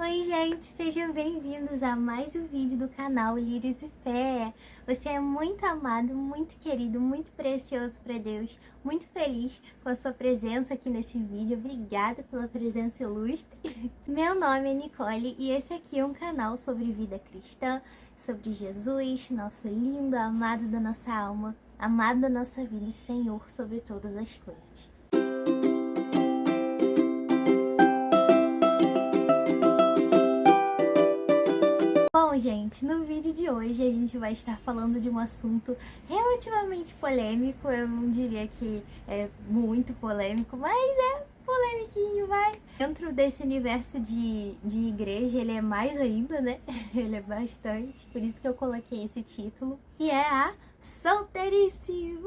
Oi gente, sejam bem-vindos a mais um vídeo do canal Lírios e Fé. Você é muito amado, muito querido, muito precioso para Deus. Muito feliz com a sua presença aqui nesse vídeo. Obrigada pela presença ilustre. Meu nome é Nicole e esse aqui é um canal sobre vida cristã, sobre Jesus, nosso lindo, amado da nossa alma, amado da nossa vida e Senhor sobre todas as coisas. Bom, gente, no vídeo de hoje a gente vai estar falando de um assunto relativamente polêmico. Eu não diria que é muito polêmico, mas é polemiquinho, vai. Dentro desse universo de igreja, ele é mais ainda, né? Ele é bastante, por isso que eu coloquei esse título, que é a solteirice.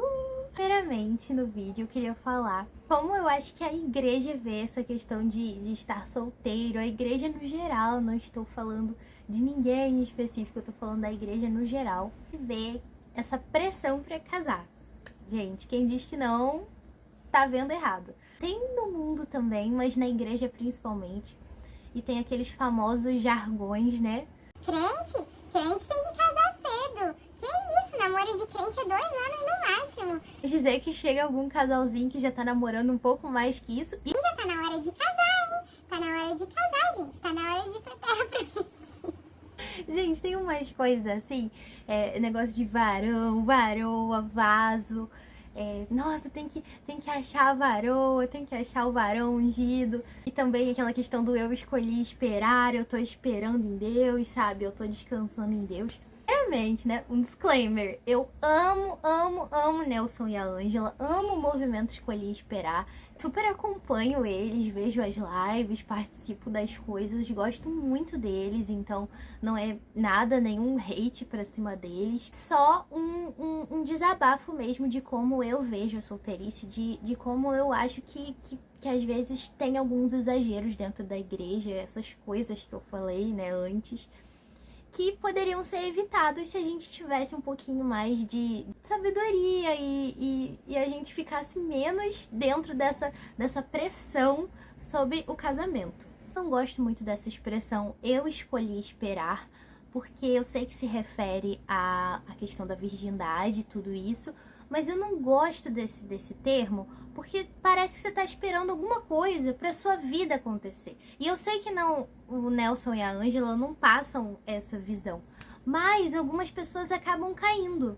Primeiramente, no vídeo eu queria falar como eu acho que a igreja vê essa questão de estar solteiro, a igreja no geral, não estou falando de ninguém em específico, eu tô falando da igreja no geral, que vê essa pressão pra casar. Gente, quem diz que não, tá vendo errado. Tem no mundo também, mas na igreja principalmente, e tem aqueles famosos jargões, né? Crente tem que casar cedo. Que isso? Namoro de crente é 2 anos no máximo. Dizer que chega algum casalzinho que já tá namorando um pouco mais que isso. E já tá na hora de casar, hein? Tá na hora de casar, gente. Tá na hora de ir pra terra prometida. Gente, tem umas coisas assim, negócio de varão, varoa, vaso. Nossa, tem que achar a varoa, tem que achar o varão ungido. E também aquela questão do eu escolhi esperar, eu tô esperando em Deus, sabe? Eu tô descansando em Deus. Realmente, né? Um disclaimer. Eu amo Nelson e a Ângela, amo o movimento Escolhi Esperar. Super acompanho eles, vejo as lives, participo das coisas, gosto muito deles, então não é nada, nenhum hate pra cima deles. Só um desabafo mesmo de como eu vejo a solteirice, de como eu acho que às vezes tem alguns exageros dentro da igreja, essas coisas que eu falei, né, antes, que poderiam ser evitados se a gente tivesse um pouquinho mais de sabedoria e a gente ficasse menos dentro dessa pressão sobre o casamento. Não gosto muito dessa expressão eu escolhi esperar, porque eu sei que se refere à questão da virgindade e tudo isso, mas eu não gosto desse termo, porque parece que você tá esperando alguma coisa pra sua vida acontecer. E eu sei que não, o Nelson e a Ângela não passam essa visão, mas algumas pessoas acabam caindo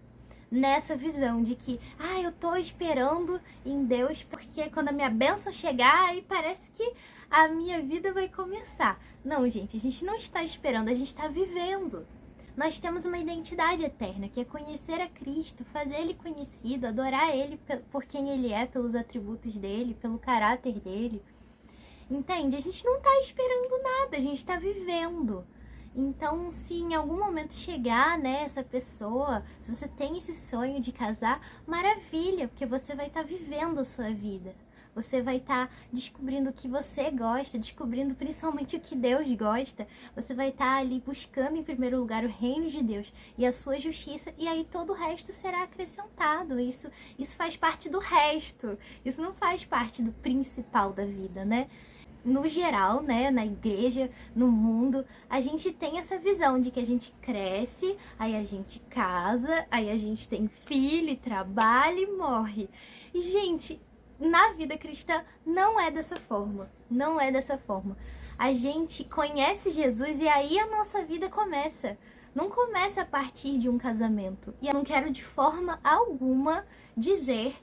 nessa visão de que, eu tô esperando em Deus porque quando a minha bênção chegar, aí parece que a minha vida vai começar. Não, gente, a gente não está esperando, a gente está vivendo. Nós temos uma identidade eterna, que é conhecer a Cristo, fazer Ele conhecido, adorar Ele por quem Ele é, pelos atributos dEle, pelo caráter dEle. Entende? A gente não está esperando nada, a gente está vivendo. Então, se em algum momento chegar, né, essa pessoa, se você tem esse sonho de casar, maravilha, porque você vai estar vivendo a sua vida. Você vai estar descobrindo o que você gosta, descobrindo principalmente o que Deus gosta. Você vai estar ali buscando em primeiro lugar o reino de Deus e a sua justiça, e aí todo o resto será acrescentado. Isso faz parte do resto. Isso não faz parte do principal da vida, né? No geral, né, na igreja, no mundo, a gente tem essa visão de que a gente cresce, aí a gente casa, aí a gente tem filho e trabalha e morre. E, gente, na vida cristã não é dessa forma, não é dessa forma. A gente conhece Jesus e aí a nossa vida começa. Não começa a partir de um casamento. E eu não quero de forma alguma dizer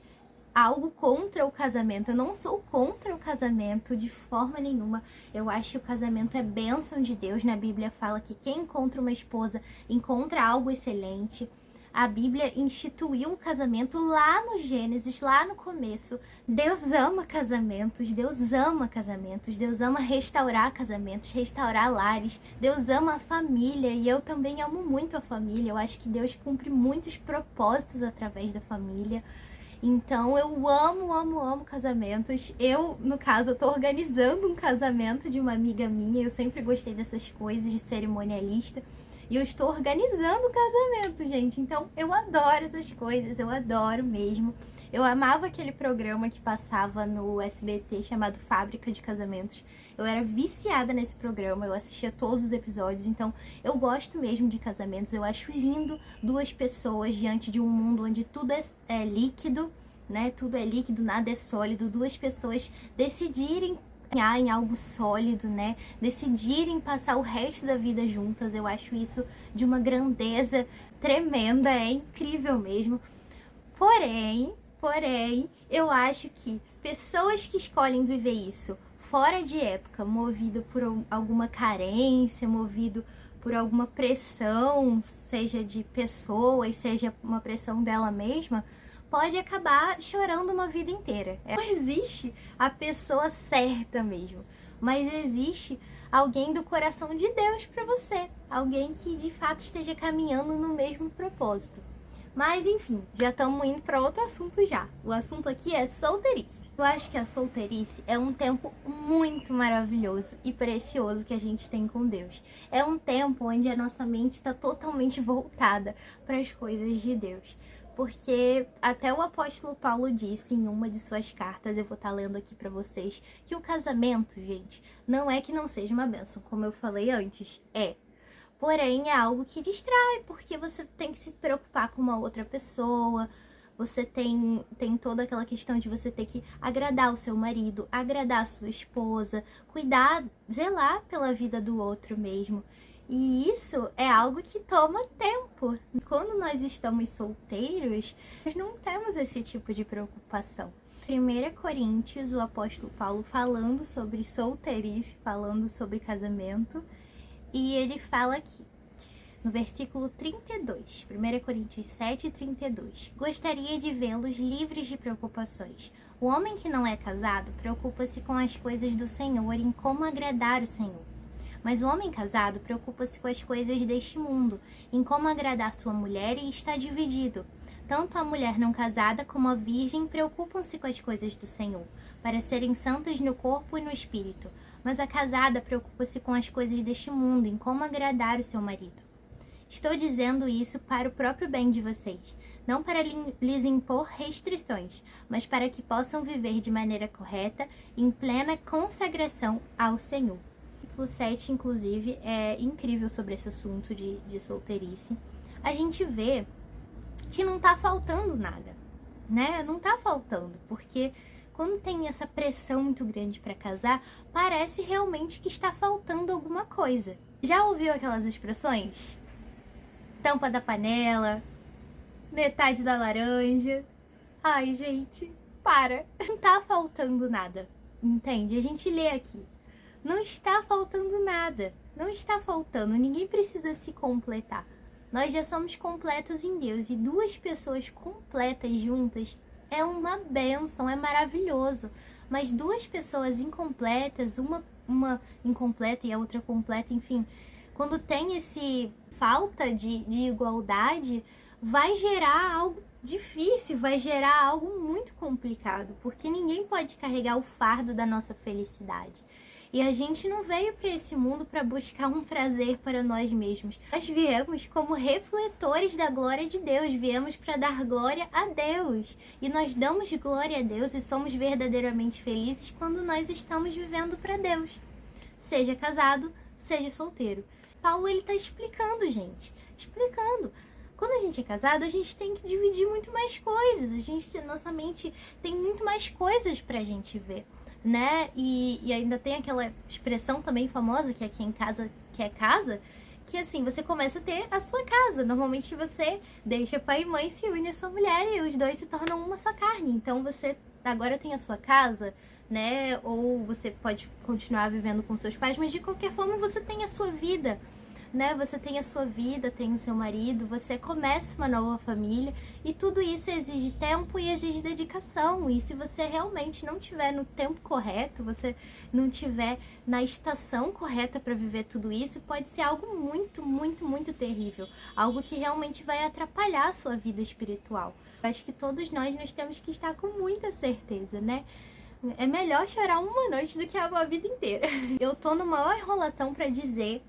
algo contra o casamento. Eu não sou contra o casamento de forma nenhuma. Eu acho que o casamento é bênção de Deus. Na Bíblia fala que quem encontra uma esposa encontra algo excelente. A Bíblia instituiu o casamento lá no Gênesis, lá no começo. Deus ama casamentos, Deus ama casamentos, Deus ama restaurar casamentos, restaurar lares. Deus ama a família e eu também amo muito a família. Eu acho que Deus cumpre muitos propósitos através da família. Então eu amo casamentos. Eu, no caso, eu tô organizando um casamento de uma amiga minha. Eu sempre gostei dessas coisas de cerimonialista. E eu estou organizando o casamento, gente. Então eu adoro essas coisas, eu adoro mesmo. Eu amava aquele programa que passava no SBT chamado Fábrica de Casamentos. Eu era viciada nesse programa, eu assistia todos os episódios, então eu gosto mesmo de casamentos. Eu acho lindo duas pessoas diante de um mundo onde tudo é líquido, né? Tudo é líquido, nada é sólido. Duas pessoas decidirem em algo sólido, né? Decidirem passar o resto da vida juntas. Eu acho isso de uma grandeza tremenda, é incrível mesmo. Porém, eu acho que pessoas que escolhem viver isso fora de época, movido por alguma carência, movido por alguma pressão, seja de pessoas, seja uma pressão dela mesma, pode acabar chorando uma vida inteira. Não existe a pessoa certa mesmo, mas existe alguém do coração de Deus para você, alguém que de fato esteja caminhando no mesmo propósito. Mas enfim, já estamos indo para outro assunto já. O assunto aqui é solteirice. Eu acho que a solteirice é um tempo muito maravilhoso e precioso que a gente tem com Deus. É um tempo onde a nossa mente está totalmente voltada para as coisas de Deus. Porque até o apóstolo Paulo disse em uma de suas cartas, eu vou estar lendo aqui para vocês, que o casamento, gente, não é que não seja uma bênção, como eu falei antes, é. Porém, é algo que distrai, porque você tem que se preocupar com uma outra pessoa, você tem toda aquela questão de você ter que agradar o seu marido, agradar a sua esposa, cuidar, zelar pela vida do outro mesmo. E isso é algo que toma tempo. Quando nós estamos solteiros, nós não temos esse tipo de preocupação. 1 Coríntios, o apóstolo Paulo falando sobre solteirice, falando sobre casamento, e ele fala aqui, no versículo 32, 1 Coríntios 7, 32. Gostaria de vê-los livres de preocupações. O homem que não é casado preocupa-se com as coisas do Senhor, em como agradar o Senhor. Mas o homem casado preocupa-se com as coisas deste mundo, em como agradar sua mulher, e está dividido. Tanto a mulher não casada como a virgem preocupam-se com as coisas do Senhor, para serem santas no corpo e no espírito. Mas a casada preocupa-se com as coisas deste mundo, em como agradar o seu marido. Estou dizendo isso para o próprio bem de vocês, não para lhes impor restrições, mas para que possam viver de maneira correta, em plena consagração ao Senhor. O 7, inclusive, é incrível sobre esse assunto de solteirice. A gente vê que não tá faltando nada, né? Não tá faltando, porque quando tem essa pressão muito grande para casar, parece realmente que está faltando alguma coisa. Já ouviu aquelas expressões? Tampa da panela, metade da laranja. Ai, gente, para. Não tá faltando nada, entende? A gente lê aqui. Não está faltando nada, não está faltando, ninguém precisa se completar. Nós já somos completos em Deus e duas pessoas completas juntas é uma bênção, é maravilhoso. Mas duas pessoas incompletas, uma incompleta e a outra completa, enfim, quando tem esse falta de igualdade, vai gerar algo difícil, vai gerar algo muito complicado, porque ninguém pode carregar o fardo da nossa felicidade. E a gente não veio para esse mundo para buscar um prazer para nós mesmos. Nós viemos como refletores da glória de Deus, viemos para dar glória a Deus. E nós damos glória a Deus e somos verdadeiramente felizes quando nós estamos vivendo para Deus. Seja casado, seja solteiro. Paulo, ele está explicando, gente. Explicando. Quando a gente é casado, a gente tem que dividir muito mais coisas. Nossa mente tem muito mais coisas para a gente ver, né? E ainda tem aquela expressão também famosa, que é quem casa quer casa, que assim, você começa a ter a sua casa. Normalmente você deixa pai e mãe, se une a sua mulher e os dois se tornam uma só carne. Então você agora tem a sua casa, né? Ou você pode continuar vivendo com seus pais, mas de qualquer forma você tem a sua vida, né? Você tem a sua vida, tem o seu marido, você começa uma nova família e tudo isso exige tempo e exige dedicação. E se você realmente não tiver no tempo correto, você não tiver na estação correta para viver tudo isso, pode ser algo muito, muito, muito terrível. Algo que realmente vai atrapalhar a sua vida espiritual. Eu acho que todos nós temos que estar com muita certeza, né? É melhor chorar uma noite do que uma vida inteira. Eu tô numa maior enrolação para dizer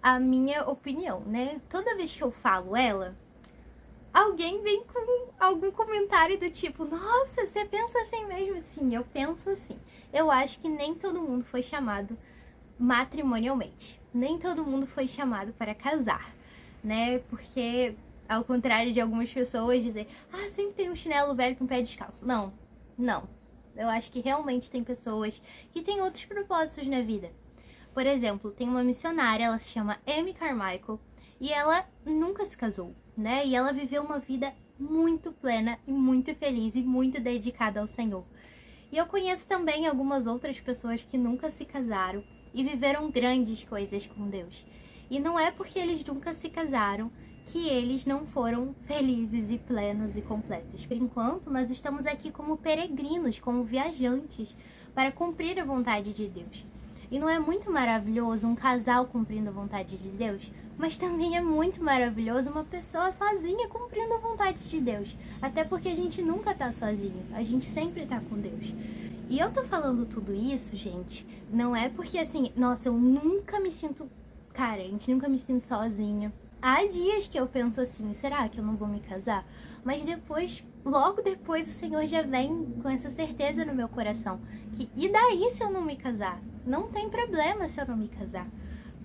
a minha opinião, né? Toda vez que eu falo ela, alguém vem com algum comentário do tipo, nossa, você pensa assim mesmo? Sim, eu penso assim. Eu acho que nem todo mundo foi chamado matrimonialmente. Nem todo mundo foi chamado para casar, né? Porque, ao contrário de algumas pessoas dizer, ah, sempre tem um chinelo velho com pé descalço. Não, não. Eu acho que realmente tem pessoas que têm outros propósitos na vida. Por exemplo, tem uma missionária, ela se chama Amy Carmichael, e ela nunca se casou, né? E ela viveu uma vida muito plena e muito feliz e muito dedicada ao Senhor. E eu conheço também algumas outras pessoas que nunca se casaram e viveram grandes coisas com Deus. E não é porque eles nunca se casaram que eles não foram felizes e plenos e completos. Por enquanto, nós estamos aqui como peregrinos, como viajantes, para cumprir a vontade de Deus. E não é muito maravilhoso um casal cumprindo a vontade de Deus? Mas também é muito maravilhoso uma pessoa sozinha cumprindo a vontade de Deus. Até porque a gente nunca tá sozinho, a gente sempre tá com Deus. E eu tô falando tudo isso, gente, não é porque assim, nossa, eu nunca me sinto carente, nunca me sinto sozinha. Há dias que eu penso assim, será que eu não vou me casar? Mas depois, logo depois, o Senhor já vem com essa certeza no meu coração. Que, e daí se eu não me casar? Não tem problema se eu não me casar.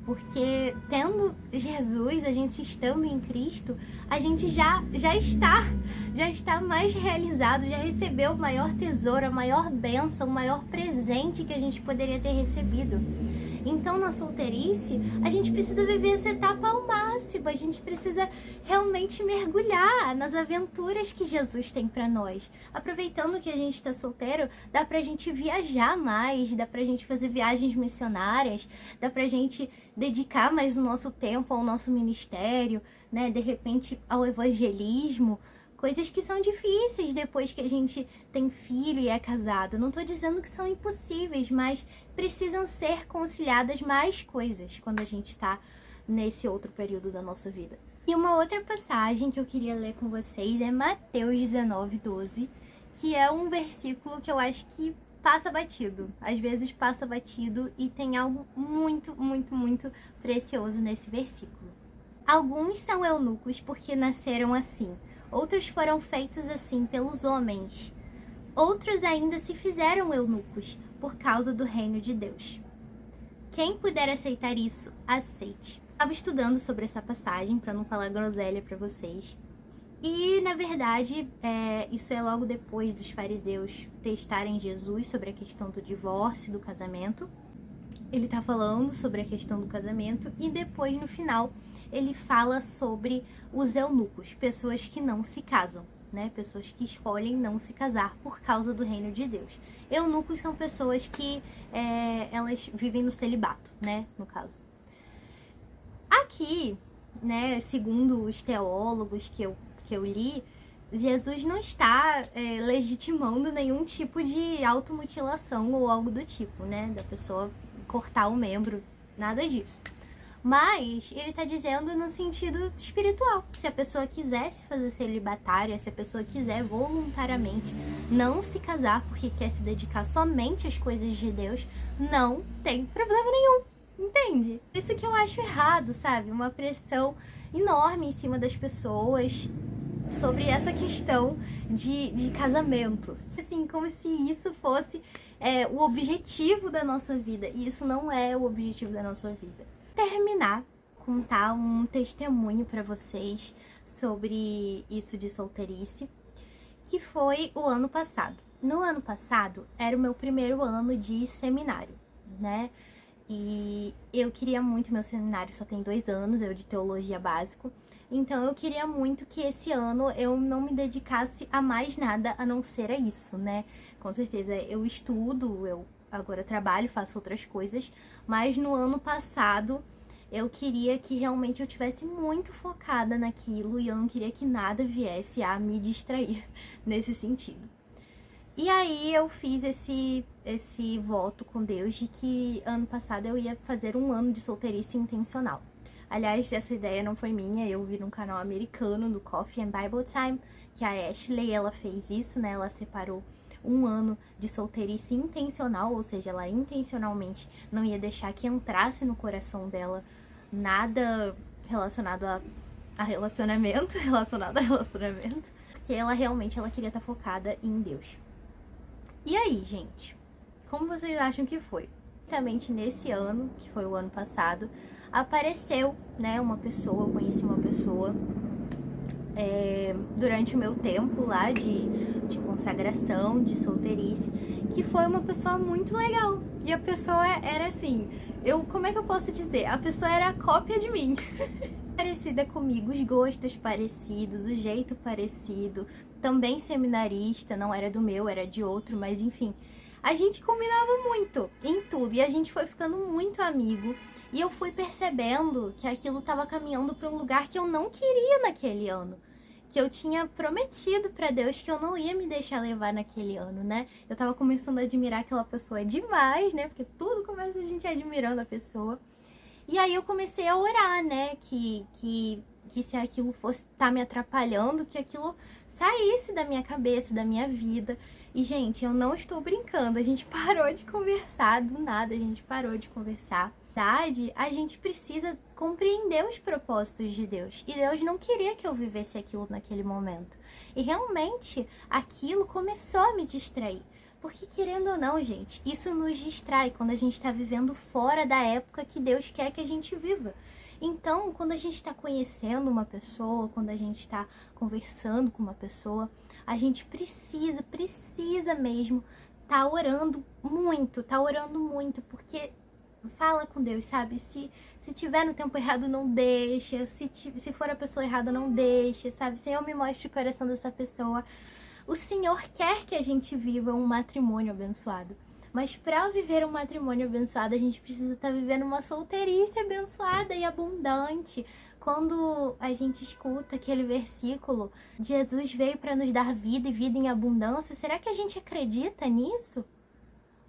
Porque tendo Jesus, a gente estando em Cristo, a gente já está mais realizado, já recebeu o maior tesouro, a maior bênção, o maior presente que a gente poderia ter recebido. Então, na solteirice, a gente precisa viver essa etapa ao máximo, a gente precisa realmente mergulhar nas aventuras que Jesus tem pra nós. Aproveitando que a gente tá solteiro, dá pra gente viajar mais, dá pra gente fazer viagens missionárias, dá pra gente dedicar mais o nosso tempo ao nosso ministério, né? De repente, ao evangelismo. Coisas que são difíceis depois que a gente tem filho e é casado. Não tô dizendo que são impossíveis, mas precisam ser conciliadas mais coisas quando a gente tá nesse outro período da nossa vida. E uma outra passagem que eu queria ler com vocês é Mateus 19:12, que é um versículo que eu acho que passa batido. Às vezes passa batido e tem algo muito, muito, muito precioso nesse versículo. Alguns são eunucos porque nasceram assim. Outros foram feitos assim pelos homens. Outros ainda se fizeram eunucos por causa do reino de Deus. Quem puder aceitar isso, aceite. Estava estudando sobre essa passagem, para não falar groselha para vocês. E, na verdade, isso é logo depois dos fariseus testarem Jesus sobre a questão do divórcio e do casamento. Ele está falando sobre a questão do casamento e depois, no final, ele fala sobre os eunucos, pessoas que não se casam, né? Pessoas que escolhem não se casar por causa do reino de Deus. Eunucos são pessoas que elas vivem no celibato, né? No caso. Aqui, né, segundo os teólogos que eu li, Jesus não está legitimando nenhum tipo de automutilação ou algo do tipo, né? Da pessoa cortar o membro, nada disso. Mas ele está dizendo no sentido espiritual. Se a pessoa quiser se fazer celibatária, se a pessoa quiser voluntariamente não se casar porque quer se dedicar somente às coisas de Deus, não tem problema nenhum, entende? Isso que eu acho errado, sabe? Uma pressão enorme em cima das pessoas sobre essa questão de casamento. Assim, como se isso fosse o objetivo da nossa vida. E isso não é o objetivo da nossa vida. Terminar, contar um testemunho para vocês sobre isso de solteirice, que foi o ano passado. No ano passado, era o meu primeiro ano de seminário, né? E eu queria muito, meu seminário só tem 2 anos, eu de teologia básico, então eu queria muito que esse ano eu não me dedicasse a mais nada a não ser a isso, né? Com certeza eu estudo, eu agora trabalho, faço outras coisas, mas no ano passado eu queria que realmente eu tivesse muito focada naquilo e eu não queria que nada viesse a me distrair nesse sentido. E aí eu fiz esse voto com Deus de que ano passado eu ia fazer um ano de solteirice intencional. Aliás, essa ideia não foi minha, eu vi num canal americano, do Coffee and Bible Time, que a Ashley, ela fez isso, né? Ela separou um ano de solteirice intencional, ou seja, ela intencionalmente não ia deixar que entrasse no coração dela nada relacionado a a relacionamento, relacionado a relacionamento, porque ela realmente queria estar focada em Deus. E aí, gente, como vocês acham que foi? Justamente nesse ano, que foi o ano passado, apareceu, né, uma pessoa, eu conheci uma pessoa durante o meu tempo lá de consagração, de solteirice, que foi uma pessoa muito legal. E a pessoa era assim, como é que eu posso dizer? A pessoa era a cópia de mim. Parecida comigo, os gostos parecidos, o jeito parecido, também seminarista, não era do meu, era de outro, mas enfim. A gente combinava muito em tudo e a gente foi ficando muito amigo. E eu fui percebendo que aquilo estava caminhando para um lugar que eu não queria naquele ano. Que eu tinha prometido para Deus que eu não ia me deixar levar naquele ano, né? Eu tava começando a admirar aquela pessoa demais, né? Porque tudo começa a gente admirando a pessoa. E aí eu comecei a orar, né? Que se aquilo fosse estar me atrapalhando, que aquilo saísse da minha cabeça, da minha vida. E, gente, eu não estou brincando. A gente parou de conversar, do nada a gente parou de conversar. A gente precisa compreender os propósitos de Deus. E Deus não queria que eu vivesse aquilo naquele momento. E realmente aquilo começou a me distrair. Porque, querendo ou não, gente, isso nos distrai quando a gente está vivendo fora da época que Deus quer que a gente viva. Então, quando a gente está conhecendo uma pessoa, quando a gente está conversando com uma pessoa, a gente precisa mesmo tá orando muito, porque fala com Deus, sabe? Se tiver no tempo errado, não deixa. Se for a pessoa errada, não deixa, sabe? Senhor, me mostre o coração dessa pessoa. O Senhor quer que a gente viva um matrimônio abençoado. Mas para viver um matrimônio abençoado, a gente precisa estar vivendo uma solteirice abençoada e abundante. Quando a gente escuta aquele versículo, Jesus veio para nos dar vida e vida em abundância, será que a gente acredita nisso?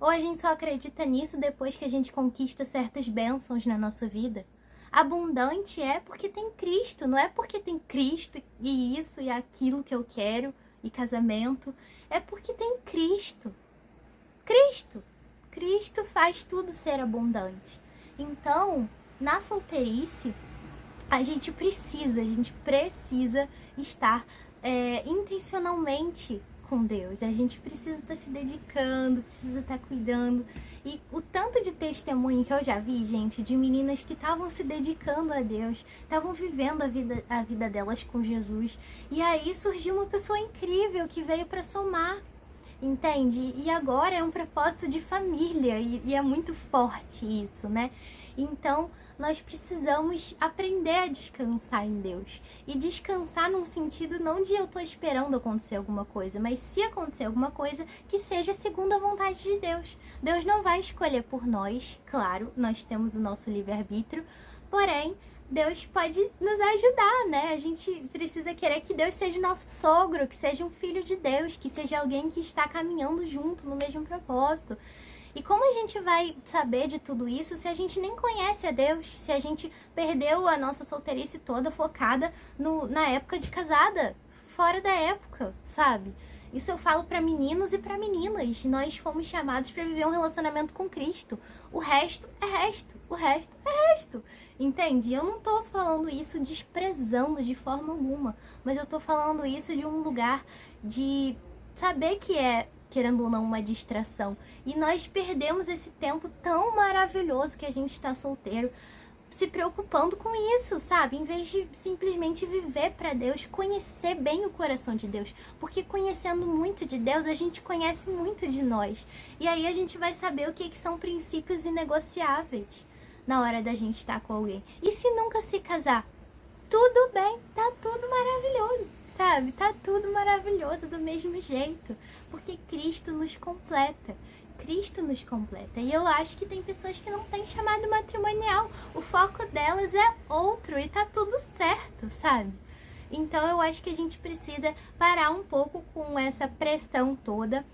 Ou a gente só acredita nisso depois que a gente conquista certas bênçãos na nossa vida? Abundante é porque tem Cristo, não é porque tem Cristo e isso e aquilo que eu quero e casamento. É porque tem Cristo. Cristo faz tudo ser abundante. Então, na solteirice, a gente precisa estar intencionalmente com Deus. A gente precisa estar se dedicando, precisa estar cuidando. E o tanto de testemunho que eu já vi, gente, de meninas que estavam se dedicando a Deus, estavam vivendo a vida delas com Jesus. E aí surgiu uma pessoa incrível que veio para somar, entende? E agora é um propósito de família e é muito forte isso, né? Então, nós precisamos aprender a descansar em Deus. E descansar num sentido não de eu tô esperando acontecer alguma coisa, mas se acontecer alguma coisa, que seja segundo a vontade de Deus. Deus não vai escolher por nós, claro, nós temos o nosso livre-arbítrio, porém, Deus pode nos ajudar, né? A gente precisa querer que Deus seja o nosso sogro, que seja um filho de Deus, que seja alguém que está caminhando junto no mesmo propósito. E como a gente vai saber de tudo isso se a gente nem conhece a Deus, se a gente perdeu a nossa solteirice toda focada na época de casada, fora da época, sabe? Isso eu falo para meninos e para meninas. Nós fomos chamados para viver um relacionamento com Cristo. O resto é resto, o resto é resto. Entende? Eu não tô falando isso desprezando de forma alguma, mas eu tô falando isso de um lugar de saber que é, querendo ou não, uma distração. E nós perdemos esse tempo tão maravilhoso que a gente está solteiro, se preocupando com isso, sabe? Em vez de simplesmente viver para Deus, conhecer bem o coração de Deus. Porque conhecendo muito de Deus, a gente conhece muito de nós. E aí a gente vai saber o que são princípios inegociáveis na hora da gente estar com alguém. E se nunca se casar? Tudo bem, tá tudo maravilhoso, sabe? Tá tudo maravilhoso do mesmo jeito. Porque Cristo nos completa. Cristo nos completa. E eu acho que tem pessoas que não têm chamado matrimonial. O foco delas é outro e tá tudo certo, sabe? Então eu acho que a gente precisa parar um pouco com essa pressão toda.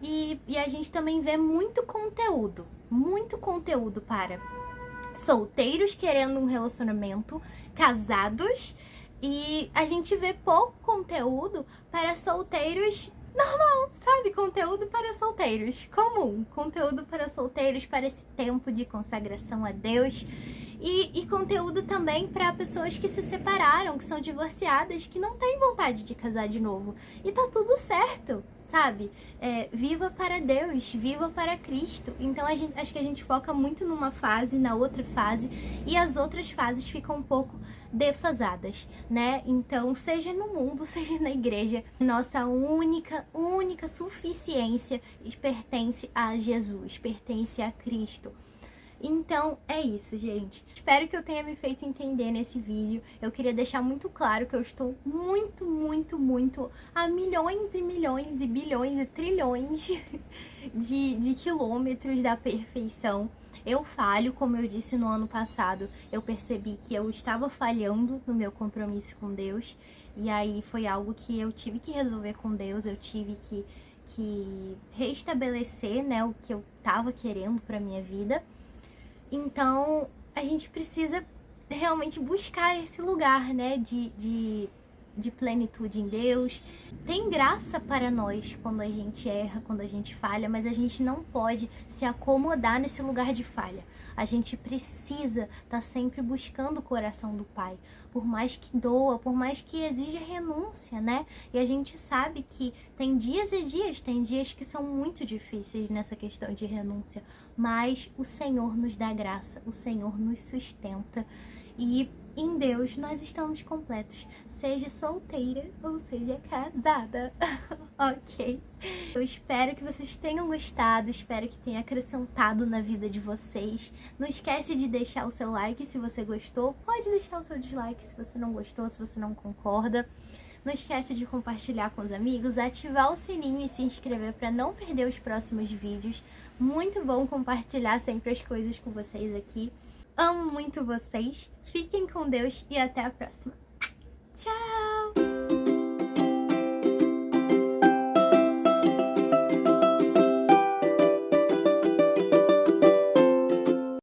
E a gente também vê muito conteúdo para solteiros querendo um relacionamento, casados. E a gente vê pouco conteúdo para solteiros normal, sabe? Conteúdo para solteiros comum. Conteúdo para solteiros para esse tempo de consagração a Deus E conteúdo também para pessoas que se separaram, que são divorciadas, que não têm vontade de casar de novo. E tá tudo certo, sabe? Viva para Deus, viva para Cristo. Então acho que a gente foca muito numa fase, na outra fase, e as outras fases ficam um pouco defasadas, né? Então, seja no mundo, seja na igreja, nossa única suficiência pertence a Jesus, pertence a Cristo. Então, é isso, gente. Espero que eu tenha me feito entender nesse vídeo. Eu queria deixar muito claro que eu estou muito a milhões e milhões e bilhões e trilhões de quilômetros da perfeição. Eu falho, como eu disse no ano passado, eu percebi que eu estava falhando no meu compromisso com Deus. E aí foi algo que eu tive que resolver com Deus, eu tive que restabelecer, né, o que eu estava querendo para minha vida. Então, a gente precisa realmente buscar esse lugar, né, de plenitude em Deus. Tem graça para nós quando a gente erra, quando a gente falha, mas a gente não pode se acomodar nesse lugar de falha. A gente precisa estar sempre buscando o coração do Pai, por mais que doa, por mais que exija renúncia, né? E a gente sabe que tem dias e dias, tem dias que são muito difíceis nessa questão de renúncia, mas o Senhor nos dá graça, o Senhor nos sustenta e em Deus nós estamos completos, seja solteira ou seja casada, ok? Eu espero que vocês tenham gostado, espero que tenha acrescentado na vida de vocês. Não esquece de deixar o seu like se você gostou, pode deixar o seu dislike se você não gostou, se você não concorda. Não esquece de compartilhar com os amigos, ativar o sininho e se inscrever para não perder os próximos vídeos. Muito bom compartilhar sempre as coisas com vocês aqui. Amo muito vocês, fiquem com Deus e até a próxima. Tchau!